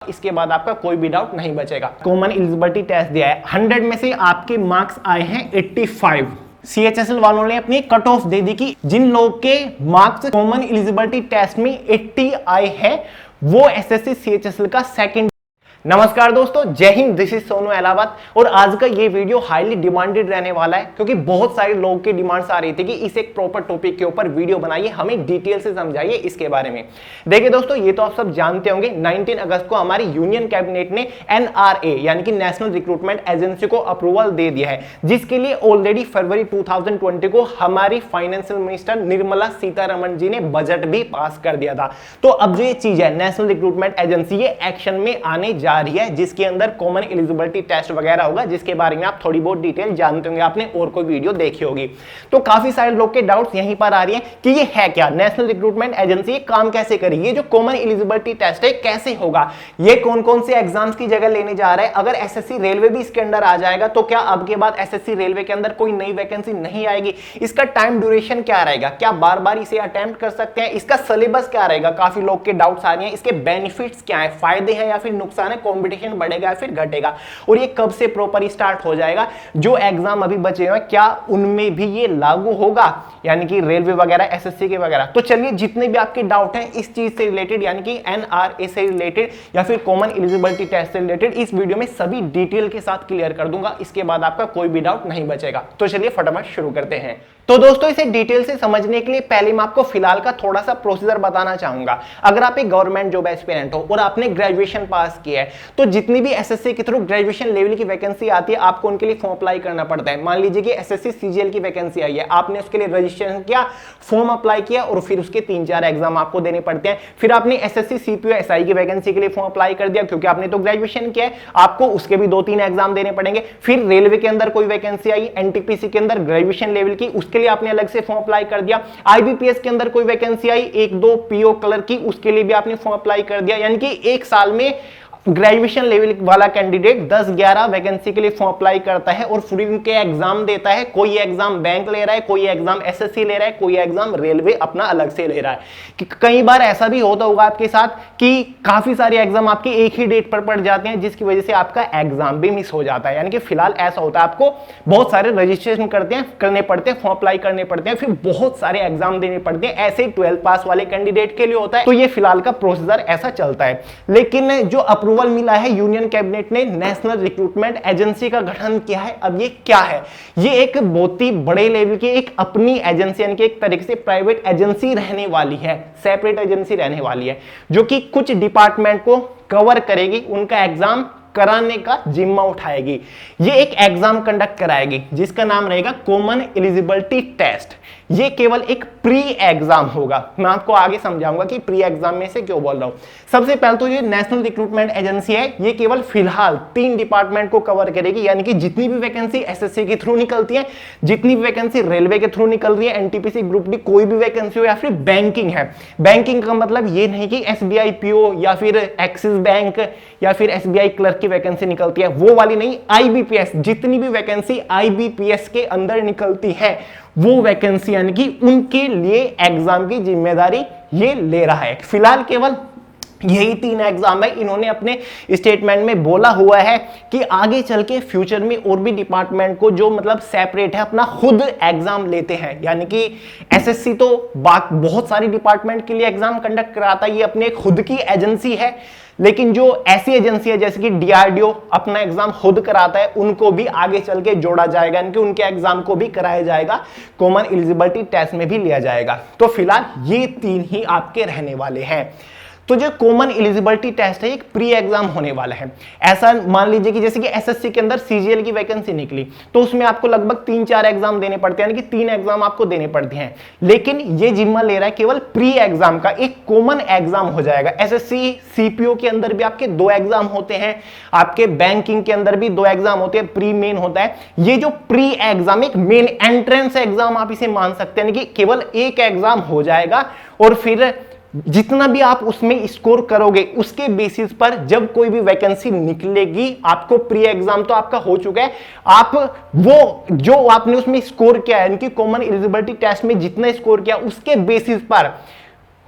इसके बाद आपका कोई भी डाउट नहीं बचेगा। कॉमन एलिजिबिलिटी टेस्ट दिया है, 100 में से आपके मार्क्स आए हैं 85। CHSL वालों ने अपनी कट ऑफ दे दी कि जिन लोग के मार्क्स कॉमन एलिजिबिलिटी टेस्ट में 80 आए हैं वो SSC CHSL का सेकंड। नमस्कार दोस्तों, जय हिंद, दिस इज सोनू अहलावत। और आज का ये वीडियो हाईली डिमांडेड रहने वाला है क्योंकि बहुत सारे लोगों की डिमांड्स आ रही थी कि इस एक प्रॉपर टॉपिक के ऊपर वीडियो बनाइए, हमें डिटेल से समझाइए इसके बारे में। देखिए दोस्तों, ये तो आप सब जानते होंगे, 19 अगस्त को हमारी यूनियन कैबिनेट ने NRA यानी कि नेशनल रिक्रूटमेंट एजेंसी को अप्रूवल दे दिया है, जिसके लिए ऑलरेडी फरवरी 2020 को हमारी फाइनेंशियल मिनिस्टर निर्मला सीतारमण जी ने बजट भी पास कर दिया था। तो अब जो ये चीज है नेशनल रिक्रूटमेंट एजेंसी, ये एक्शन में आने जा रही है, जिसके अंदर कॉमन एलिजिबिलिटी टेस्ट वगैरह होगा, जिसके बारे में आप थोड़ी बहुत डिटेल जानते होंगे, आपने और कोई वीडियो देखी होगी। तो काफी सारे लोग के डाउट्स यहीं पर आ रही हैं कि ये है क्या, नेशनल रिक्रूटमेंट एजेंसी काम कैसे करेगी, ये जो कॉमन एलिजिबिलिटी टेस्ट है कैसे होगा, ये कौन कौन से एग्जाम्स की जगह लेने जा रहा है, अगर एसएससी रेलवे भी इसके अंदर आ जाएगा तो क्या अब के बाद एसएससी रेलवे के अंदर कोई नई वैकेंसी नहीं आएगी, इसका टाइम ड्यूरेशन क्या रहेगा, क्या बार बार इसे अटेम्प्ट कर सकते हैं, इसका सिलेबस क्या रहेगा, काफी लोग के डाउट्स आ रहे हैं, इसके बेनिफिट्स क्या है, फायदे हैं या फिर नुकसान है, कंपटीशन बढ़ेगा या फिर घटेगा, और ये कब से प्रॉपर स्टार्ट हो जाएगा, जो एग्जाम अभी बचे हुए क्या उनमें भी ये लागू होगा, यानी कि रेलवे वगैरह एसएससी के वगैरह। तो चलिए, जितने भी आपके डाउट हैं इस चीज से रिलेटेड, यानी कि NRA से रिलेटेड या फिर कॉमन एलिजिबिलिटी टेस्ट से रिलेटेड, इस वीडियो में सभी डिटेल के साथ क्लियर कर दूंगा, इसके बाद आपका कोई भी डाउट नहीं बचेगा। तो चलिए फटाफट शुरू करते हैं। तो दोस्तों, इसे डिटेल से समझने के लिए पहले मैं आपको फिलहाल का थोड़ा सा प्रोसीजर बताना चाहूंगा। अगर आप एक गवर्नमेंट जॉब एस्पिरेंट हो और आपने ग्रेजुएशन पास किया है, तो जितनी भी एसएससी के थ्रू ग्रेजुएशन लेवल की वैकेंसी आती है, आपको उनके लिए फॉर्म अप्लाई करना पड़ता है। मान लीजिए कि एसएससी सीजीएल की वैकेंसी आई है, आपने उसके लिए रजिस्ट्रेशन किया, फॉर्म अप्लाई किया और फिर उसके 3-4 एग्जाम आपको देने पड़ते हैं। फिर आपने एसएससी सीपीओ एसआई की वैकेंसी के लिए फॉर्म अप्लाई कर दिया, क्योंकि आपने तो ग्रेजुएशन किया है, आपको उसके भी 2-3 एग्जाम देने पड़ेंगे। फिर रेलवे के अंदर कोई वैकेंसी आई एनटीपीसी के अंदर ग्रेजुएशन लेवल की, उसके लिए आपने अलग से फॉर्म अप्लाई कर दिया। आईबीपीएस के अंदर कोई वैकेंसी आई 1-2 पीओ कलर की, उसके लिए भी आपने फॉर्म अप्लाई कर दिया। यानी कि एक साल में ग्रेजुएशन लेवल वाला कैंडिडेट 10-11 वैकेंसी के लिए फॉर्म अप्लाई करता है और फिर उनके एग्जाम देता है। कोई एग्जाम बैंक ले रहा है, कोई एग्जाम एसएससी ले रहा है, कोई एग्जाम रेलवे अपना अलग से ले रहा है। कि कई बार ऐसा भी होता होगा आपके साथ कि काफी सारे एग्जाम आपके एक ही डेट पर पड़ जाते हैं, जिसकी वजह से आपका एग्जाम भी मिस हो जाता है। यानी कि फिलहाल ऐसा होता है, आपको बहुत सारे रजिस्ट्रेशन करने पड़ते हैं, फॉर्म अप्लाई करने पड़ते हैं, फिर बहुत सारे एग्जाम देने पड़ते हैं। ऐसे 12th पास वाले कैंडिडेट के लिए होता है। तो ये फिलहाल का प्रोसीजर ऐसा चलता है। लेकिन जो अप्रूवल मिला है, यूनियन कैबिनेट ने नेशनल रिक्रूटमेंट एजेंसी का गठन किया है। अब ये क्या है, ये एक बहुत ही बड़े लेवल की एक अपनी एजेंसी, यानी कि एक तरीके से प्राइवेट एजेंसी रहने वाली है, सेपरेट एजेंसी रहने वाली है, जो कि कुछ डिपार्टमेंट को कवर करेगी, उनका एग्जाम कराने का जिम्मा उठाएगी। ये एक एग्जाम कंडक्ट कराएगी जिसका नाम रहेगा कॉमन एलिजिबिलिटी टेस्ट। ये केवल एक प्री एग्जाम होगा। मैं आपको आगे समझाऊंगा कि प्री एग्जाम में से क्यों बोल रहा हूं। सबसे पहले तो ये नेशनल रिक्रूटमेंट एजेंसी है, ये केवल फिलहाल 3 डिपार्टमेंट को कवर करेगी, यानी कि जितनी भी वैकेंसी एसएससी के थ्रू निकलती है, जितनी भी वैकेंसी रेलवे के थ्रू निकल रही है, एनटीपीसी ग्रुप डी कोई भी वैकेंसी हो, या फिर बैंकिंग है। बैंकिंग का मतलब ये नहीं कि एसबीआई पीओ या फिर एक्सिस बैंक या फिर एसबीआई क्लर्क की वैकेंसी निकलती है, वो वाली नहीं। आईबीपीएस, जितनी भी वैकेंसी आईबीपीएस के अंदर निकलती है वो वैकेंसी, यानी कि उनके लिए एग्जाम की जिम्मेदारी ये ले रहा है। फिलहाल केवल यही 3 एग्जाम है। इन्होंने अपने स्टेटमेंट में बोला हुआ है कि आगे चल के फ्यूचर में और भी डिपार्टमेंट को जो मतलब सेपरेट है अपना खुद एग्जाम लेते हैं, यानी कि एसएससी तो बहुत सारी डिपार्टमेंट के लिए एग्जाम कंडक्ट कराता है, ये अपने खुद की एजेंसी है। लेकिन जो ऐसी एजेंसी है जैसे कि डीआरडीओ अपना एग्जाम खुद कराता है, उनको भी आगे चल के जोड़ा जाएगा, यानी कि उनके एग्जाम को भी कराया जाएगा, कॉमन एलिजिबिलिटी टेस्ट में भी लिया जाएगा। तो फिलहाल ये 3 ही आपके रहने वाले हैं। तो जो कॉमन एलिजिबिलिटी टेस्ट है एक प्री एग्जाम होने वाला है। ऐसा मान लीजिए कि जैसे कि एसएससी के अंदर सीजीएल की वैकेंसी निकली, तो उसमें आपको लगभग 3-4 एग्जाम देने पड़ते हैं, यानी कि 3 एग्जाम आपको देने पड़ते हैं। लेकिन ये जिम्मा ले रहा है केवल प्री एग्जाम का, एक कॉमन एग्जाम हो जाएगा। एसएससी सीपीओ के अंदर भी आपके 2 एग्जाम होते हैं, आपके बैंकिंग के अंदर भी 2 एग्जाम होते हैं, प्री मेन होता है। ये जो प्री एग्जाम एक मेन एंट्रेंस एग्जाम आप इसे मान सकते हैं, यानी कि केवल एक एग्जाम हो जाएगा और फिर जितना भी आप उसमें स्कोर करोगे उसके बेसिस पर जब कोई भी वैकेंसी निकलेगी, आपको प्री एग्जाम तो आपका हो चुका है, आप वो जो आपने उसमें स्कोर किया है, यानी कि कॉमन एलिजिबिलिटी टेस्ट में जितना स्कोर किया उसके बेसिस पर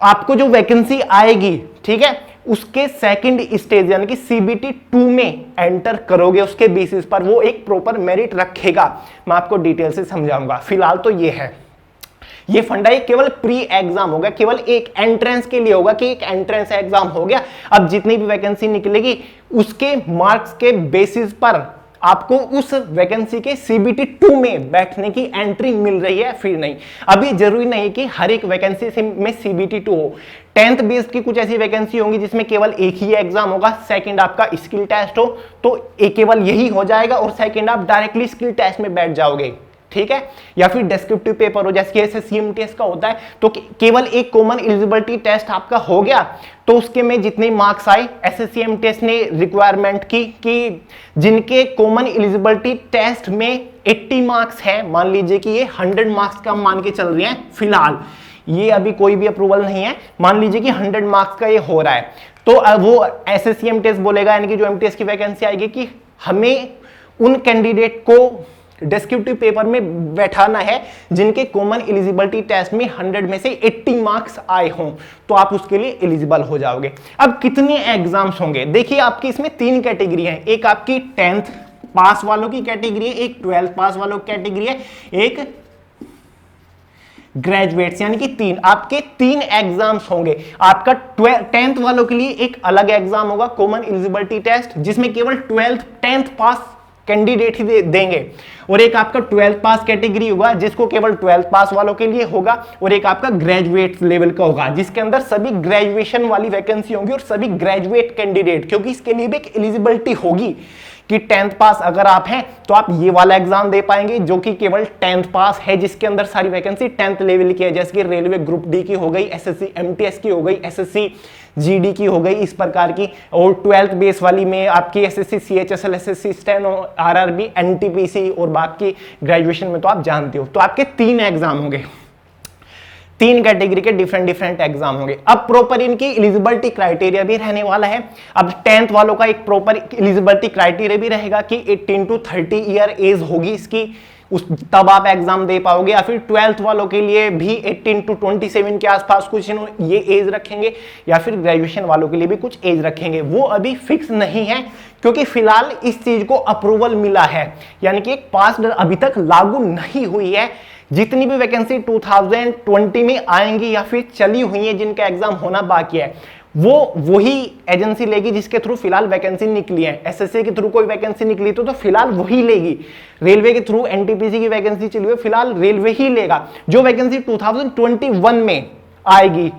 आपको जो वैकेंसी आएगी, ठीक है, उसके सेकंड स्टेज यानी कि CBT 2 में एंटर करोगे, उसके बेसिस पर वो एक प्रॉपर मेरिट रखेगा। मैं आपको डिटेल से समझाऊंगा। फिलहाल तो ये है, ये फंडा ये केवल प्री एग्जाम होगा, केवल एक एंट्रेंस के लिए होगा कि एक एंट्रेंस एग्जाम हो गया। अब जितनी भी वैकेंसी निकलेगी उसके मार्क्स के बेसिस पर आपको उस वैकेंसी के CBT 2 में बैठने की एंट्री मिल रही है, फिर नहीं। अभी जरूरी नहीं कि हर एक वैकेंसी में CBT 2 हो। 10th बेस्ड की कुछ ऐसी वैकेंसी होंगी जिसमें केवल एक ही एग्जाम होगा, सेकंड आपका स्किल टेस्ट हो तो केवल यही हो जाएगा और सेकंड आप डायरेक्टली स्किल टेस्ट में बैठ जाओगे, ठीक है। या फिर डिस्क्रिप्टिव पेपर हो जैसे SSC MTS का होता है तो केवल एक कॉमन एलिजिबिलिटी टेस्ट आपका हो गया तो उसके में जितने मार्क्स आए, SSC MTS ने रिक्वायरमेंट की कि जिनके कॉमन एलिजिबिलिटी टेस्ट में 80 मार्क्स है, मान लीजिए कि ये 100 मार्क्स का मान के चल रही है फिलहाल, ये अभी कोई भी अप्रूवल नहीं है, मान लीजिए कि 100 मार्क्स का ये हो रहा है तो वो SSC MTS बोलेगा यानी कि जो MTS की वैकेंसी आएगी कि हमें उन कैंडिडेट को डिस्क्रिप्टिव पेपर में बैठाना है जिनके कॉमन एलिजिबिलिटी टेस्ट में 100 में से 80 मार्क्स आए हों, तो आप उसके लिए एलिजिबल हो जाओगे। अब कितने एग्जाम्स होंगे, देखिए आपकी इसमें 3 कैटेगरी है, एक आपकी 10th पास वालों की कैटेगरी है, एक 12th पास वालों की कैटेगरी है, एक ग्रेजुएट्स यानी कि 3 आपके 3 एग्जाम्स होंगे। आपका 10th वालों के लिए एक अलग एग्जाम होगा कॉमन एलिजिबिलिटी टेस्ट जिसमें केवल 10th पास कैंडिडेट ही देंगे, और एक आपका 12th पास कैटेगरी होगा जिसको केवल 12th पास वालों के लिए होगा, और एक आपका ग्रेजुएट लेवल का होगा जिसके अंदर सभी ग्रेजुएशन वाली वैकेंसी होंगी और सभी ग्रेजुएट कैंडिडेट, क्योंकि इसके लिए भी एक एलिजिबिलिटी होगी कि 10th पास अगर आप हैं तो आप ये वाला एग्जाम दे पाएंगे जो कि केवल 10th पास है जिसके अंदर सारी वैकेंसी 10th लेवल की है, जैसे कि रेलवे ग्रुप डी की हो गई, SSC MTS की हो गई, SSC GD की हो गई, इस प्रकार की। और 12th बेस वाली में आपकी SSC CHSL, SSC steno, RRB, NTPC और बाकी ग्रेजुएशन में तो आप जानते हो। तो आपके 3 एग्जाम होंगे, 3 कैटेगरी के डिफरेंट एग्जाम होंगे। अब प्रॉपर इनकी एलिजिबिलिटी क्राइटेरिया भी रहने वाला है। अब 10th वालों का एक प्रॉपर एलिजिबिलिटी क्राइटेरिया भी रहेगा कि 18 to 30 ईयर एज होगी इसकी, तब आप एग्जाम दे पाओगे। या फिर 12th वालों के लिए भी 18 to 27 के आसपास कुछ ये एज रखेंगे, या फिर ग्रेजुएशन वालों के लिए भी कुछ एज रखेंगे, वो अभी फिक्स नहीं है क्योंकि फिलहाल इस चीज को अप्रूवल मिला है, यानी कि एक पास अभी तक लागू नहीं हुई है। जितनी भी वैकेंसी 2020 में आएंगी या फिर चली हुई है जिनका एग्जाम होना बाकी है, वो वही एजेंसी लेगी जिसके थ्रू फिलहाल वैकेंसी निकली है। SSC के थ्रू कोई वैकेंसी निकली तो फिलहाल वही लेगी। रेलवे के थ्रू NTPC की वैकेंसी चली हुई, फिलहाल रेलवे ही लेगा। जो वैकेंसी 2021 में आएगी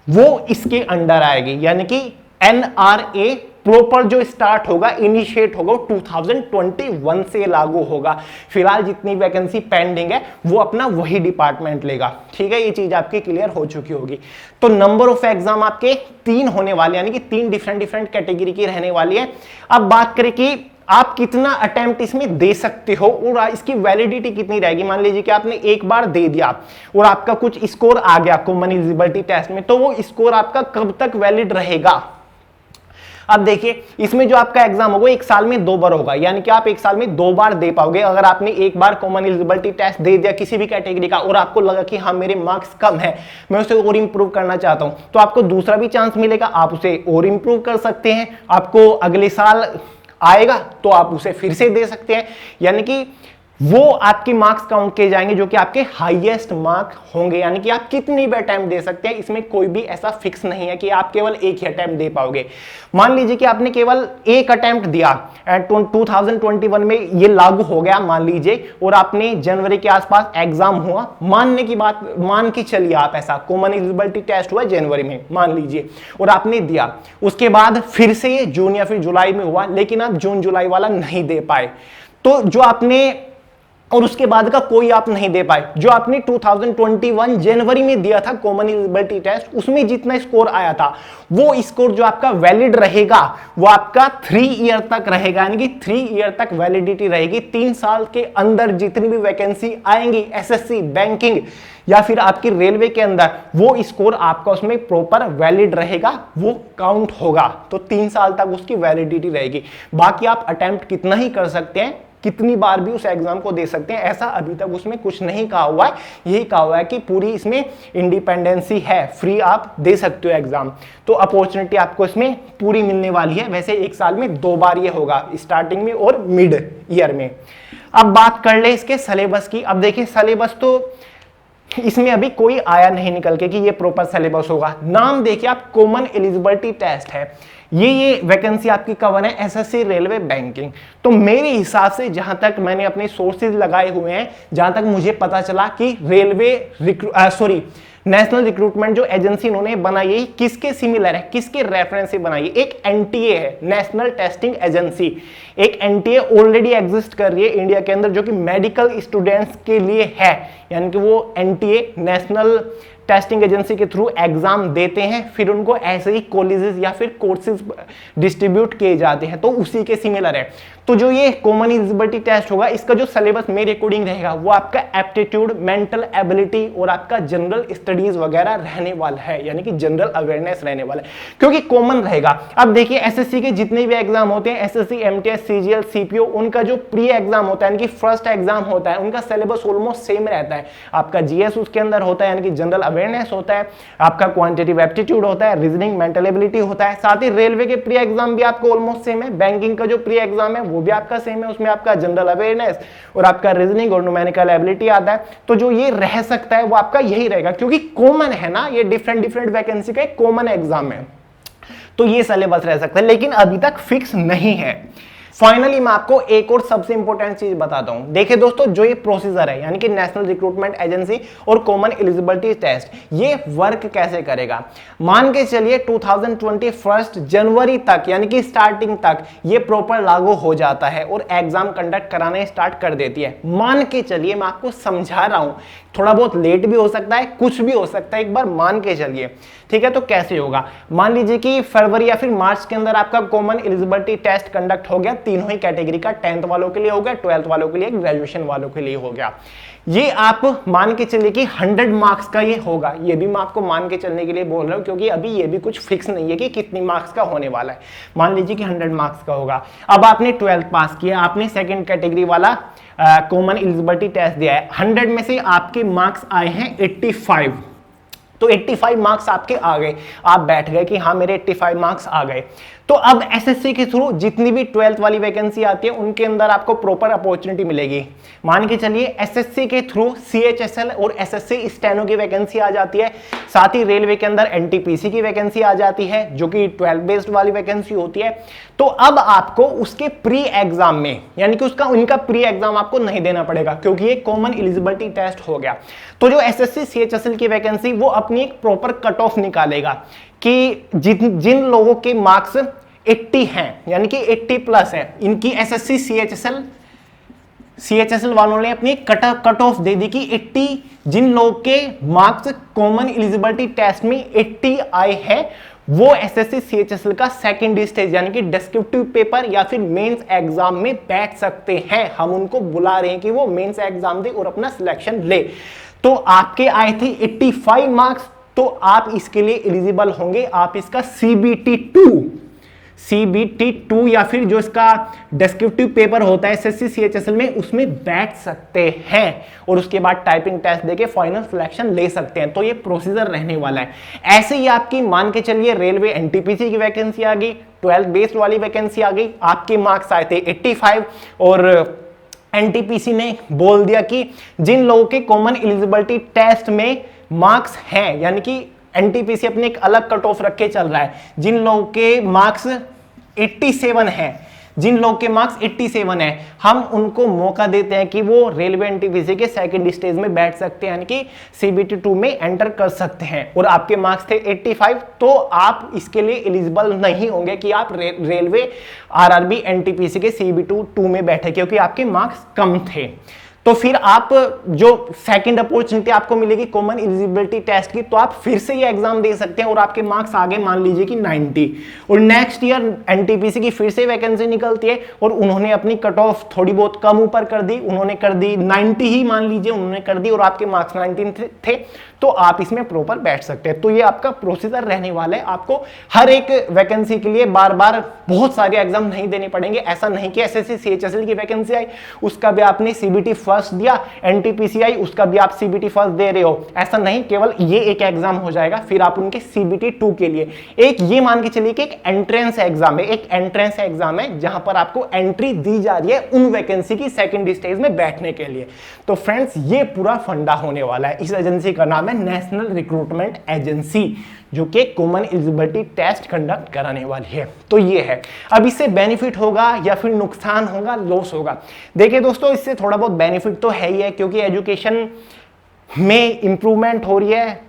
वो इसके अंडर आएगी, यानी कि NRA प्रॉपर जो स्टार्ट होगा, इनिशिएट होगा, 2021 से लागू होगा। फिलहाल जितनी वैकेंसी पेंडिंग है वो अपना वही डिपार्टमेंट लेगा, ठीक है। ये चीज आपकी क्लियर हो चुकी होगी। तो नंबर ऑफ एग्जाम आपके 3 होने वाले, यानी कि 3 डिफरेंट कैटेगरी की रहने वाली है। अब बात करें कि आप कितना अटेम्प्ट इसमें दे सकते हो और इसकी वैलिडिटी कितनी रहेगी। मान लीजिए कि आपने एक बार दे दिया और आपका कुछ स्कोर आ गया कॉमन एलिजिबिलिटी टेस्ट में, तो वो स्कोर आपका कब तक वैलिड रहेगा। अब देखिए इसमें जो आपका एग्जाम होगा 1 साल में 2 बार होगा, यानी कि आप 1 साल में 2 बार दे पाओगे। अगर आपने एक बार कॉमन एलिजिबिलिटी टेस्ट दे दिया किसी भी कैटेगरी का और आपको लगा कि हाँ मेरे मार्क्स कम है, मैं उसे और इंप्रूव करना चाहता हूं, तो आपको दूसरा भी चांस मिलेगा, आप उसे और इंप्रूव कर सकते हैं। आपको अगले साल आएगा तो आप उसे फिर से दे सकते हैं, यानी कि वो आपके मार्क्स काउंट किए जाएंगे जो कि आपके हाईएस्ट मार्क होंगे, यानी कि आप कितनी भी अटेम्प्ट दे सकते हैं। इसमें कोई भी ऐसा फिक्स नहीं है कि आप केवल एक ही अटेम्प्ट दे पाओगे। मान लीजिए कि आपने केवल एक अटेम्प्ट दिया एंड 2021 में ये लागू हो गया मान लीजिए, और आपने जनवरी के आसपास एग्जाम हुआ, मानने की बात मान के चलिए आप, ऐसा कॉमन एलिजिबिलिटी टेस्ट हुआ जनवरी में मान लीजिए और आपने दिया, उसके बाद फिर से ये जून या फिर जुलाई में हुआ, लेकिन आप जून जुलाई वाला नहीं दे पाए, तो जो आपने और उसके बाद का कोई आप नहीं दे पाए, जो आपने 2021 जनवरी में दिया था कॉमन एलिजिबिलिटी टेस्ट, उसमें जितना स्कोर आया था वो स्कोर जो आपका वैलिड रहेगा वो आपका 3 ईयर तक रहेगा, यानी कि 3 ईयर तक वैलिडिटी रहेगी। 3 साल के अंदर जितनी भी वैकेंसी आएंगी SSC, बैंकिंग या फिर आपकी रेलवे के अंदर, वो स्कोर आपका उसमें प्रॉपर वैलिड रहेगा, वो काउंट होगा। तो 3 साल तक उसकी वैलिडिटी रहेगी। बाकी आप अटेम्प्ट कितना ही कर सकते हैं, कितनी बार भी उस एग्जाम को दे सकते हैं, ऐसा अभी तक उसमें कुछ नहीं कहा हुआ है। यही कहा हुआ है कि पूरी इसमें इंडिपेंडेंसी है, फ्री आप दे सकते हो एग्जाम। तो अपॉर्चुनिटी आपको इसमें पूरी मिलने वाली है। वैसे एक साल में 2 बार ये होगा, स्टार्टिंग में और मिड ईयर में। अब बात कर ले इसके सिलेबस की। अब देखिए सिलेबस तो इसमें अभी कोई आया नहीं निकल के कि ये प्रॉपर सिलेबस होगा। नाम देखिए आप, कॉमन एलिजिबिलिटी टेस्ट है। ये वैकेंसी आपकी कवर है एसएससी रेलवे बैंकिंग। तो मेरे हिसाब से जहां तक मैंने अपने सोर्सेज लगाए हुए हैं, जहां तक मुझे पता चला कि रेलवे नेशनल रिक्रूटमेंट जो एजेंसी इन्होंने बनाई है किसके सिमिलर है, किसके रेफरेंस से बनाई है। एक एनटीए है, नेशनल टेस्टिंग एजेंसी। एक एनटीए ऑलरेडी एग्जिस्ट कर रही है इंडिया के अंदर, जो कि मेडिकल स्टूडेंट्स के लिए है। यानी कि वो एनटीए नेशनल टेस्टिंग एजेंसी के थ्रू एग्जाम देते हैं, फिर उनको ऐसे ही कॉलेजेस या फिर कोर्सेज डिस्ट्रीब्यूट किए जाते हैं। तो उसी के सिमिलर है। तो जो ये कॉमन एलिजिबिलिटी टेस्ट होगा, इसका जो सिलेबस मेरे अकॉर्डिंग रहेगा वो आपका एप्टीट्यूड, मेंटल एबिलिटी और आपका जनरल स्टडीज वगैरह रहने वाला है, यानी कि जनरल अवेयरनेस रहने वाला है, क्योंकि कॉमन रहेगा। अब देखिए एसएससी के जितने भी एग्जाम होते हैं, एसएससी, एमटीएस, सीजीएल, सीपीओ, उनका जो प्री एग्जाम होता है, यानी कि फर्स्ट एग्जाम होता है, उनका सिलेबस ऑलमोस्ट सेम रहता है। आपका जीएस उसके अंदर होता है, यानी कि जनरल अवेयरनेस होता है, आपका क्वांटिटेटिव एप्टीट्यूड होता है, रीजनिंग, मेंटल एबिलिटी होता है। साथ ही रेलवे के प्री एग्जाम भी आपको ऑलमोस्ट सेम है। बैंकिंग का जो प्री एग्जाम है वो भी आपका सेम है, उसमें आपका जनरल अवेयरनेस और आपका रीजनिंग और न्यूमेरिकल एबिलिटी आता है। तो जो ये रह सकता है वो आपका यही रहेगा, क्योंकि कॉमन है ना, ये डिफरेंट वैकेंसी का एक कॉमन एग्जाम है। तो ये सिलेबस रह सकता है, लेकिन अभी तक फिक्स नहीं है। फाइनली मैं आपको एक और सबसे इंपॉर्टेंट चीज बताता हूं। देखिए दोस्तों, जो ये प्रोसीजर है, यानी कि नेशनल रिक्रूटमेंट एजेंसी और कॉमन एलिजिबिलिटी टेस्ट, ये वर्क कैसे करेगा। मान के चलिए 2021 जनवरी तक, यानी कि स्टार्टिंग तक ये प्रॉपर लागू हो जाता है और एग्जाम कंडक्ट कराने स्टार्ट कर देती है। मान के चलिए, मैं आपको समझा रहा हूं, थोड़ा बहुत लेट भी हो सकता है, कुछ भी हो सकता है, एक बार मान के चलिए, ठीक है। तो कैसे होगा, मान लीजिए कि फरवरी या फिर मार्च के अंदर आपका कॉमन एलिजिबिलिटी टेस्ट कंडक्ट हो गया, तीनों ही कैटेगरी का, 10th वालों के लिए हो गया, 12th वालों के लिए, ग्रेजुएशन वालों के लिए हो गया। ये आप मान के चलिए कि 100 मार्क्स का ये होगा। ये भी मैं आपको मान के चलने के लिए बोल रहा हूं, क्योंकि अभी ये भी कुछ फिक्स नहीं है कि कितनी मार्क्स का होने वाला है। मान लीजिए कि 100 मार्क्स का होगा। अब आपने 12th पास किया, आपने सेकंड कैटेगरी वाला कॉमन एलिजिबिलिटी टेस्ट दिया है, 100 में से आपके मार्क्स आए हैं 85। तो 85 मार्क्स आपके आ गए, आप बैठ गए कि हाँ मेरे 85 मार्क्स आ गए। तो अब एसएससी के थ्रू जितनी भी 12th वाली वैकेंसी आती है, उनके अंदर आपको प्रॉपर अपॉर्चुनिटी मिलेगी। मान के चलिए एसएससी के थ्रू सीएचएसएल और एसएससी स्टेनो की वैकेंसी आ जाती है। साथ ही रेलवे के अंदर एनटीपीसी की वैकेंसी आ जाती है, जो कि 12 बेस्ड वाली वैकेंसी होती है। तो अब आपको उसके प्री एग्जाम में, यानी कि उनका प्री एग्जाम आपको नहीं देना पड़ेगा, क्योंकि ये कॉमन एलिजिबिलिटी टेस्ट हो गया। तो जो एसएससी सीएचएसएल की वैकेंसी, वो अपनी एक प्रॉपर कट ऑफ निकालेगा कि जिन लोगों के मार्क्स 80 हैं, यानी कि 80 प्लस है, इनकी एसएससी सीएचएसएल वालों ने अपनी कट ऑफ दे दी कि 80, जिन लोगों के मार्क्स कॉमन एलिजिबिलिटी टेस्ट में 80 आए हैं, वो एसएससी सीएचएसएल का सेकंड स्टेज, यानी कि डिस्क्रिप्टिव पेपर या फिर मेंस एग्जाम में बैठ सकते हैं। हम उनको बुला रहे हैं कि वो मेंस एग्जाम दे और अपना सिलेक्शन ले। तो आपके आए थे 85 मार्क्स, तो आप इसके लिए एलिजिबल होंगे। आप इसका CBT2 या फिर जो इसका डिस्क्रिप्टिव पेपर होता है एसएससी सीएचएसएल में, उसमें बैठ सकते हैं और उसके बाद टाइपिंग टेस्ट देके फाइनल सिलेक्शन ले सकते हैं। तो ये प्रोसीजर रहने वाला है। ऐसे ही आपकी मान के चलिए रेलवे एनटीपीसी की वैकेंसी आ गई, 12 बेस्ड वाली वैकेंसी आ गई, आपके मार्क्स आए थे 85 और एनटीपीसी ने बोल दिया कि जिन लोगों के कॉमन एलिजिबिलिटी टेस्ट में मार्क्स हैं, यानी कि एनटीपीसी अपने एक अलग कट ऑफ रख के चल रहा है, जिन लोगों के मार्क्स 87 हैं, जिन लोगों के मार्क्स 87 हैं, हम उनको मौका देते हैं कि वो रेलवे एनटीपीसी के सेकंड स्टेज में बैठ सकते हैं, यानी कि CBT2 में एंटर कर सकते हैं। और आपके मार्क्स थे 85, तो आप इसके लिए एलिजिबल नहीं होंगे कि आप रेलवे आरआरबी एनटीपीसी के CBT2 में बैठे, क्योंकि आपके मार्क्स कम थे। तो फिर आप जो सेकंड अपॉर्चुनिटी आपको मिलेगी कॉमन एलिजिबिलिटी टेस्ट की, तो आप फिर से ये एग्जाम दे सकते हैं और आपके मार्क्स आगे मान लीजिए कि 90, और नेक्स्ट ईयर एनटीपीसी की फिर से वैकेंसी निकलती है और उन्होंने अपनी कट ऑफ थोड़ी बहुत कम ऊपर कर दी, उन्होंने कर दी 90 ही मान लीजिए उन्होंने कर दी, और आपके मार्क्स 19 थे, तो आप इसमें प्रॉपर बैठ सकते हैं। तो ये आपका प्रोसीजर रहने वाला है। आपको हर एक वैकेंसी के लिए बार बार बहुत सारे एग्जाम नहीं देने पड़ेंगे। ऐसा नहीं कि एसएससी सीएचएसएल की वैकेंसी आई उसका भी आपने सीबीटी फर्स्ट दिया, एनटीपीसी आई उसका भी आप सीबीटी फर्स्ट दे रहे हो, ऐसा नहीं। केवल ये एक एग्जाम हो जाएगा, फिर आप उनके सीबीटी 2 के लिए एक ये मान के चलिए कि एक एंट्रेंस एग्जाम है, एक एंट्रेंस एग्जाम है जहां पर आपको एंट्री दी जा रही है उन वैकेंसी की सेकंड स्टेज में बैठने के लिए। तो फ्रेंड्स ये पूरा फंडा होने वाला है। इस एजेंसी का नाम है नेशनल रिक्रूटमेंट एजेंसी, जो कि कॉमन एलिजिबिलिटी टेस्ट कंडक्ट कराने वाली है। तो ये है। अब इससे बेनिफिट होगा या फिर नुकसान होगा, लॉस होगा? देखिए दोस्तों, इससे थोड़ा बहुत बेनिफिट तो है ही है, क्योंकि एजुकेशन में इंप्रूवमेंट हो रही है,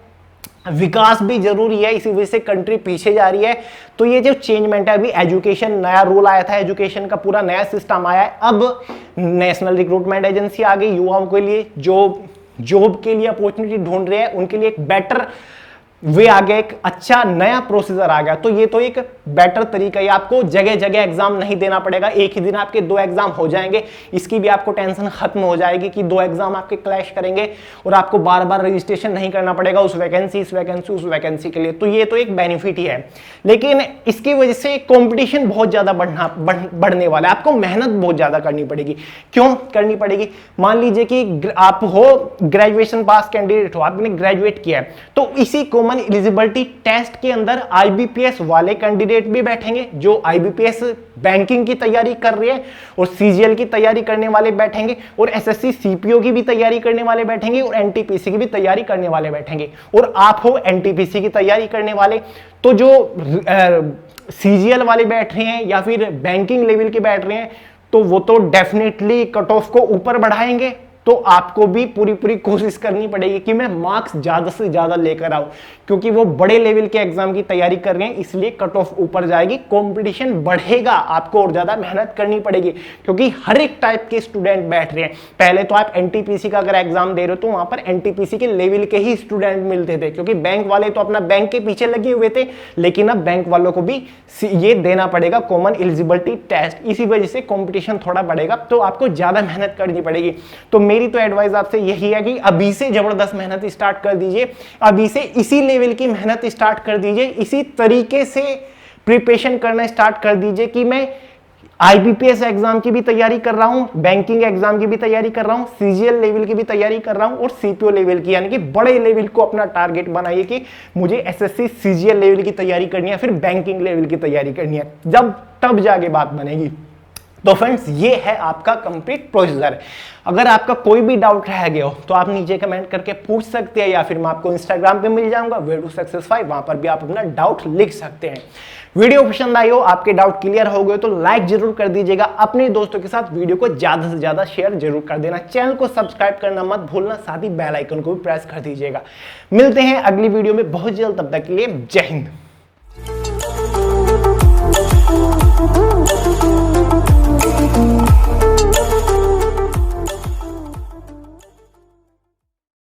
विकास भी जरूरी है, इसी वजह से कंट्री पीछे जा रही है। तो ये जो चेंजमेंट है, अभी एजुकेशन नया रूल आया था, एजुकेशन का पूरा नया सिस्टम आया है। अब नेशनल रिक्रूटमेंट एजेंसी आ गई, युवाओं के लिए जॉब के लिए अपॉर्चुनिटी ढूंढ रहे हैं उनके लिए एक बेटर वे आ गया, एक अच्छा नया प्रोसीजर आ गया। तो ये तो एक बेटर तरीका है, आपको जगह जगह एग्जाम नहीं देना पड़ेगा, एक ही दिन आपके 2 एग्जाम हो जाएंगे। इसकी भी आपको टेंशन खत्म हो जाएगी कि 2 एग्जाम आपके क्लैश करेंगे और आपको बार बार रजिस्ट्रेशन नहीं करना पड़ेगा उस वैकेंसी के लिए। तो ये तो एक बेनिफिट ही है, लेकिन इसकी वजह से कंपटीशन बहुत ज्यादा बढ़ने वाला है। आपको मेहनत बहुत ज्यादा करनी पड़ेगी। क्यों करनी पड़ेगी? मान लीजिए कि आप हो ग्रेजुएशन पास कैंडिडेट हो, आपने ग्रेजुएट किया है, तो इसी कॉमन एलिजिबिलिटी टेस्ट के अंदर आईबीपीएस वाले कैंडिडेट भी बैठेंगे जो आईबीपीएस बैंकिंग की तैयारी कर रहे हैं, और सीजीएल की तैयारी करने वाले बैठेंगे, और एसएससी सीपीओ की भी तैयारी करने वाले बैठेंगे, और एनटीपीसी की भी तैयारी करने वाले बैठेंगे। और आप हो एनटीपीसी की तैयारी करने वाले, तो जो सीजीएल वाले बैठ रहे हैं या फिर बैंकिंग लेवल के बैठ रहे हैं, तो वो तो डेफिनेटली कट ऑफ को ऊपर बढ़ाएंगे। तो आपको भी पूरी कोशिश करनी पड़ेगी कि मैं मार्क्स ज्यादा से ज्यादा लेकर आऊं, क्योंकि वो बड़े लेवल के एग्जाम की तैयारी कर रहे हैं, इसलिए कट ऑफ ऊपर जाएगी, कंपटीशन बढ़ेगा, आपको और ज्यादा मेहनत करनी पड़ेगी, क्योंकि हर एक टाइप के स्टूडेंट बैठ रहे हैं। पहले तो आप एनटीपीसी का अगर एग्जाम दे रहे हो तो वहां पर एनटीपीसी के लेवल के ही स्टूडेंट मिलते थे, क्योंकि बैंक वाले तो अपना बैंक के पीछे लगे हुए थे। लेकिन अब बैंक वालों को भी ये देना पड़ेगा कॉमन एलिजिबिलिटी टेस्ट, इसी वजह से कॉम्पिटिशन थोड़ा बढ़ेगा, तो आपको ज्यादा मेहनत करनी पड़ेगी। तो मेरी तो एडवाइस आपसे यही है कि अभी से जबरदस्त मेहनत स्टार्ट कर दीजिए, अभी से इसी लेवल की मेहनत स्टार्ट कर दीजिए, इसी तरीके से प्रिपरेशन करना स्टार्ट कर दीजिए कि मैं आईबीपीएस एग्जाम की भी तैयारी कर रहा हूं, बैंकिंग एग्जाम की भी तैयारी कर रहा हूं, सीजीएल लेवल की भी तैयारी कर रहा हूं, और सीपीओ लेवल की, यानी कि बड़े लेवल को अपना टारगेट बनाइए कि मुझे एसएससी सीजीएल लेवल की तैयारी करनी है, फिर बैंकिंग लेवल की तैयारी करनी है, तब जाके बात बनेगी। तो फ्रेंड्स, ये है आपका कंप्लीट प्रोसीजर। अगर आपका कोई भी डाउट रह गया हो तो आप नीचे कमेंट करके पूछ सकते हैं, या फिर मैं आपको इंस्टाग्राम पे मिल जाऊंगा वे टू सक्सेस 5, वहां पर भी आप अपना डाउट लिख सकते हैं। वीडियो पसंद आई हो, आपके डाउट क्लियर हो गए तो लाइक जरूर कर दीजिएगा, अपने दोस्तों के साथ वीडियो को ज्यादा से ज्यादा शेयर जरूर कर देना, चैनल को सब्सक्राइब करना मत भूलना, साथ ही बेल आइकन को भी प्रेस कर दीजिएगा। मिलते हैं अगली वीडियो में बहुत जल्द, तब तक के लिए जय हिंद।